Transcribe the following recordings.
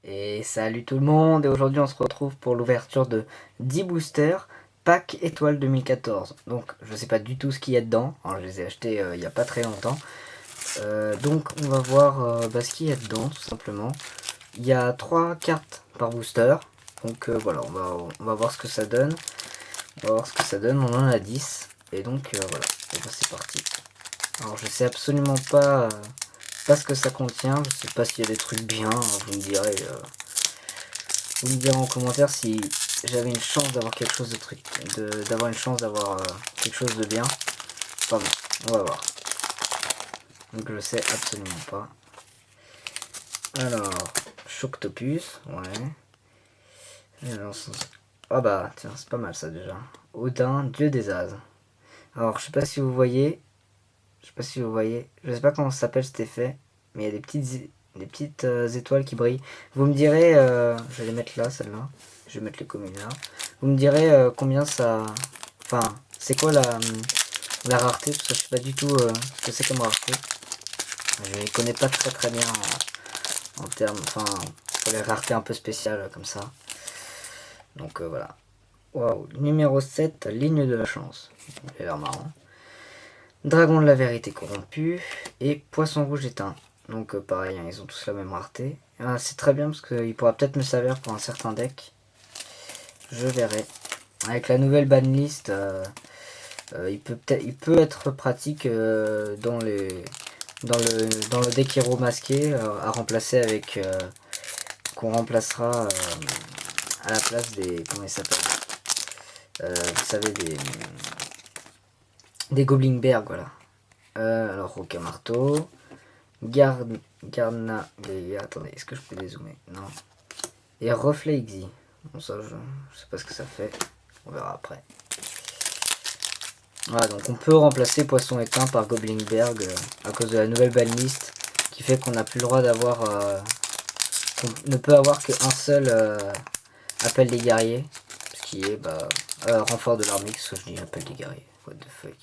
Et salut tout le monde, et aujourd'hui on se retrouve pour l'ouverture de 10 boosters pack étoile 2014. Donc je sais pas du tout ce qu'il y a dedans, alors, je les ai achetés il y a pas très longtemps. Donc on va voir ce qu'il y a dedans tout simplement. Il y a 3 cartes par booster, donc voilà, on va voir ce que ça donne. On va voir ce que ça donne, on en a 10, et donc voilà, et ben, c'est parti. Alors je sais absolument pas ce que ça contient, je sais pas s'il y a des trucs bien, vous me direz en commentaire si j'avais une chance d'avoir quelque chose de truc, d'avoir une chance d'avoir quelque chose de bien. Enfin bon, on va voir. Donc je sais absolument pas. Alors, Choctopus, ouais. Alors, ah bah tiens, c'est pas mal ça déjà. Odin, dieu des As. Alors je sais pas si vous voyez, je sais pas comment ça s'appelle cet effet, mais il y a des petites étoiles qui brillent. Vous me direz, je vais les mettre là, celle-là. Je vais mettre les communes là. Vous me direz combien ça... Enfin, c'est quoi la rareté, parce que je sais pas du tout ce que c'est comme rareté. Je les connais pas très bien en termes... Enfin, pour les raretés un peu spéciales comme ça. Donc voilà. Waouh, numéro 7, ligne de la chance. Il a l'air marrant. Dragon de la vérité corrompu et poisson rouge éteint. Donc pareil, hein, ils ont tous la même rareté. C'est très bien parce qu'il pourra peut-être me servir pour un certain deck. Je verrai. Avec la nouvelle banlist, il peut être pratique dans le deck héros masqué à remplacer avec qu'on remplacera à la place des, comment il s'appelle, vous savez, des Goblinberg, voilà. Alors Roca Marteau, Gardna, attendez, est-ce que je peux dézoomer? Non. Et Reflet Exy. Bon, ça, je sais pas ce que ça fait. On verra après. Voilà, donc on peut remplacer Poisson Éteint par Goblinberg à cause de la nouvelle banlist qui fait qu'on n'a plus le droit d'avoir... qu'on ne peut avoir qu'un seul appel des guerriers. Ce qui est renfort de l'armée, ce que je dis appel des guerriers. What the fuck.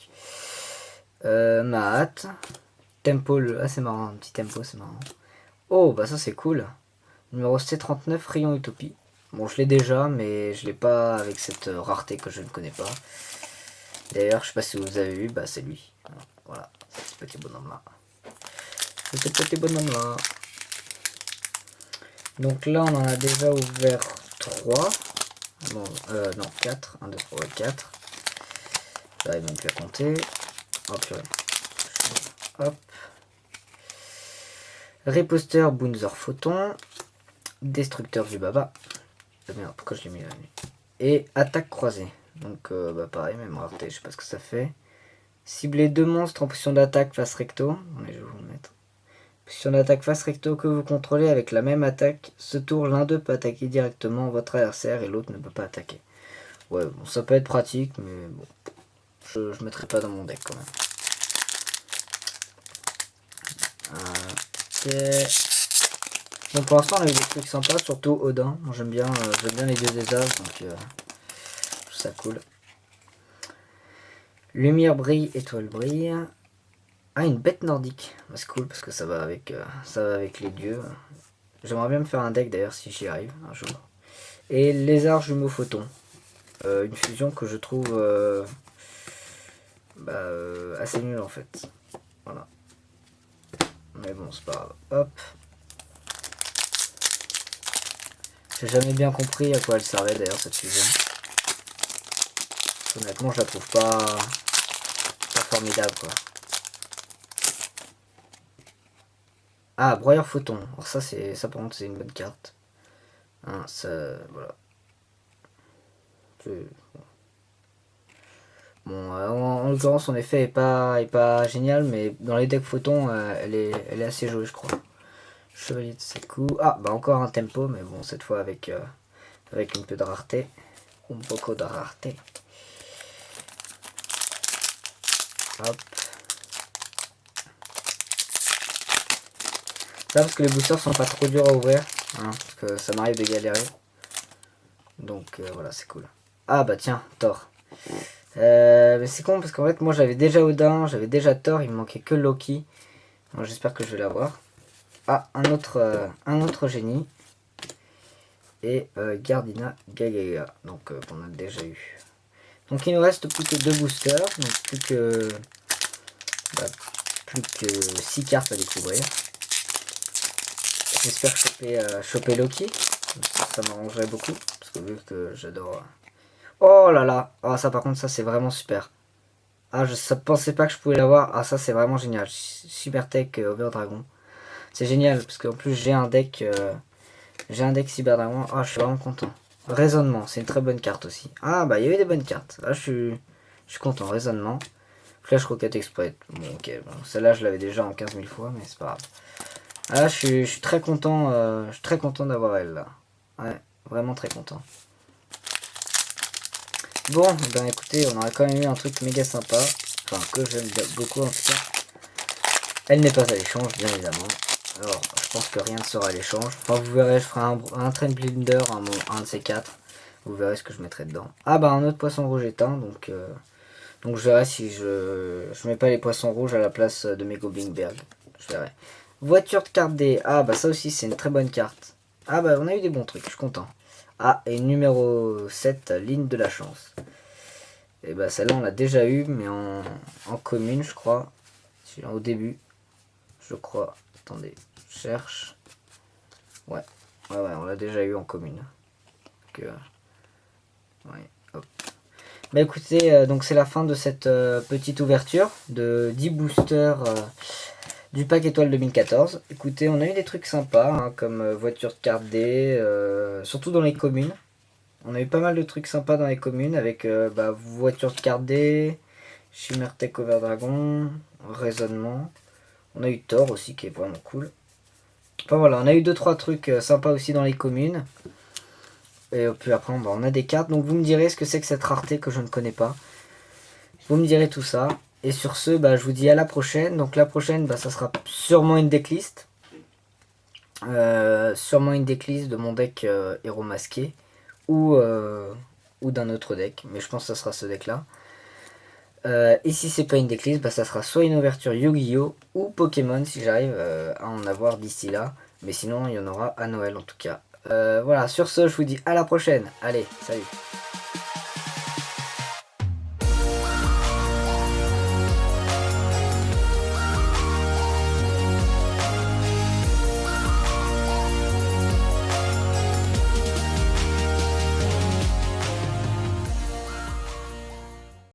Mahat. Tempo, c'est marrant, un petit tempo, c'est marrant. Oh, bah ça c'est cool. Numéro C39, Rayon Utopie. Bon, je l'ai déjà, mais je l'ai pas avec cette rareté que je ne connais pas. D'ailleurs, je sais pas si vous avez vu, bah c'est lui. Voilà, ce petit bonhomme là. Ce petit bonhomme là. Donc là, on en a déjà ouvert 3. Bon, non, 4. 1, 2, 3, 4. J'arrive même plus à compter. Oh purée. Hop. Riposter, Bounzer, Photon. Destructeur du Baba. Merde, pourquoi je l'ai mis là? Et attaque croisée. Donc pareil, même rareté, je sais pas ce que ça fait. Cibler 2 monstres en position d'attaque face recto. Allez, je vais vous le mettre. Position d'attaque face recto que vous contrôlez avec la même attaque. Ce tour, l'un d'eux peut attaquer directement votre adversaire et l'autre ne peut pas attaquer. Ouais, bon, ça peut être pratique, mais bon. Je mettrai pas dans mon deck quand même. Ok. Bon, pour l'instant, on a eu des trucs sympas, surtout Odin. Moi, j'aime bien les dieux des As, donc je trouve ça cool. Lumière brille, étoile brille. Ah, une bête nordique. C'est cool parce que ça va avec les dieux. J'aimerais bien me faire un deck d'ailleurs si j'y arrive un jour. Et lézard jumeau photon. Une fusion que je trouve assez nulle en fait. Voilà. Mais bon, c'est pas grave. Hop. J'ai jamais bien compris à quoi elle servait d'ailleurs cette fusion. Honnêtement, je la trouve pas formidable quoi. Ah, broyeur photon. Alors ça par contre c'est une bonne carte. Hein, ça voilà. Bon, en l'occurrence son effet est pas génial, mais dans les decks photons elle est assez jolie je crois. Chevalier de Sekou. Ah bah encore un tempo, mais bon cette fois avec un peu de rareté. Un poco de rareté. Hop. Ça parce que les boosters sont pas trop durs à ouvrir, hein, parce que ça m'arrive de galérer. Donc voilà, c'est cool. Ah bah tiens, Thor. Mais c'est con parce qu'en fait moi j'avais déjà Odin, j'avais déjà Thor, il me manquait que Loki. J'espère que je vais l'avoir. Ah, un autre génie. et Gardina Gagaga, donc qu'on a déjà eu. Donc il nous reste plus que 2 boosters, donc plus que 6 cartes à découvrir. J'espère choper Loki, ça m'arrangerait beaucoup, parce que vu que j'adore... Oh là là, ah ça par contre ça c'est vraiment super. Ah je pensais pas que je pouvais l'avoir, ah ça c'est vraiment génial. Super Tech Over Dragon. C'est génial, parce qu'en plus j'ai un deck Cyber Dragon, ah je suis vraiment content. Raisonnement, c'est une très bonne carte aussi. Ah bah il y avait des bonnes cartes, là je suis content, raisonnement. Flash Rocket Exploit, bon ok, bon, celle-là je l'avais déjà en 15 000 fois, mais c'est pas grave. Ah là je suis très content, d'avoir elle là. Ouais, vraiment très content. Bon, ben écoutez, on aurait quand même eu un truc méga sympa, enfin que j'aime beaucoup en tout cas. Elle n'est pas à l'échange, bien évidemment. Alors, je pense que rien ne sera à l'échange. Enfin, vous verrez, je ferai un Train Blinder, un de ces quatre. Vous verrez ce que je mettrai dedans. Ah bah un autre poisson rouge éteint, donc je verrai si je mets pas les poissons rouges à la place de mes Goblinberg. Je verrai. Voiture de carte D. Ah bah ça aussi c'est une très bonne carte. Ah bah on a eu des bons trucs, je suis content. Ah et numéro 7, ligne de la chance. Et bah celle-là on l'a déjà eu, mais en commune je crois. Au début. Je crois. Attendez, je cherche. Ouais, on l'a déjà eu en commune. Donc, ouais, hop. Bah écoutez, donc c'est la fin de cette petite ouverture de 10 boosters du pack étoile 2014. Écoutez, on a eu des trucs sympas, hein, comme voiture de carte D, surtout dans les communes. On a eu pas mal de trucs sympas dans les communes avec voiture de carte D, Chimère Tech Over Dragon, raisonnement. On a eu Thor aussi qui est vraiment cool. Enfin voilà, on a eu 2-3 trucs sympas aussi dans les communes. Et puis après on a des cartes. Donc vous me direz ce que c'est que cette rareté que je ne connais pas. Vous me direz tout ça. Et sur ce, je vous dis à la prochaine. Donc la prochaine, ça sera sûrement une decklist. Sûrement une decklist de mon deck héros masqué. Ou d'un autre deck. Mais je pense que ça sera ce deck là. Et si c'est pas une decklist, ça sera soit une ouverture Yu-Gi-Oh! Ou Pokémon si j'arrive à en avoir d'ici là. Mais sinon, il y en aura à Noël en tout cas. Voilà, sur ce, je vous dis à la prochaine. Allez, salut.